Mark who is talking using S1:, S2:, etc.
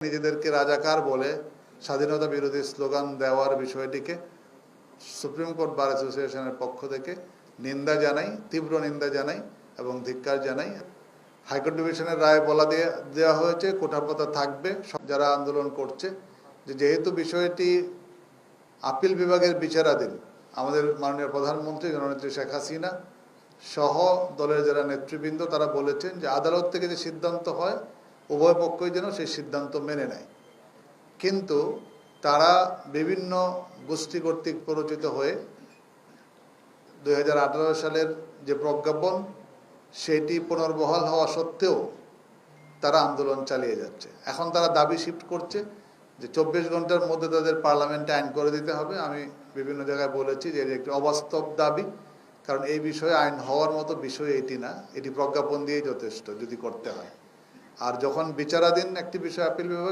S1: নিজেদেরকে রাজাকার বলে স্বাধীনতা বিরোধী স্লোগান দেওয়ার বিষয়টিকে সুপ্রিম কোর্ট বার অ্যাসোসিয়েশনের পক্ষ থেকে নিন্দা জানাই, তীব্র নিন্দা জানাই এবং ধিক্কার জানাই। হাইকোর্ট ডিভিশনের রায় বলা দেওয়া হয়েছে, কোঠাপোতা থাকবে যারা আন্দোলন করছে, যেহেতু বিষয়টি আপিল বিভাগের বিচারাধীন, আমাদের মাননীয় প্রধানমন্ত্রী জননেত্রী শেখ হাসিনা সহ দলের যারা নেতৃবৃন্দ তারা বলেছেন যে আদালত থেকে যে সিদ্ধান্ত হয় উভয় পক্ষই যেন সেই সিদ্ধান্ত মেনে নেয়। কিন্তু তারা বিভিন্ন গোষ্ঠী কর্তৃক প্ররোচিত হয়ে 2018 সালের যে প্রজ্ঞাপন সেটি পুনর্বহাল হওয়া সত্ত্বেও তারা আন্দোলন চালিয়ে যাচ্ছে। এখন তারা দাবি শিফট করছে যে 24 ঘন্টার মধ্যে তাদের পার্লামেন্টে আইন করে দিতে হবে। আমি বিভিন্ন জায়গায় বলেছি যে এটি একটি অবাস্তব দাবি, কারণ এই বিষয়ে আইন হওয়ার মতো বিষয় এটি না, এটি প্রজ্ঞাপন দিয়েই যথেষ্ট যদি করতে হয়। আর যখন বিচারাধীন একটি বিষয় আপিল বিভাগ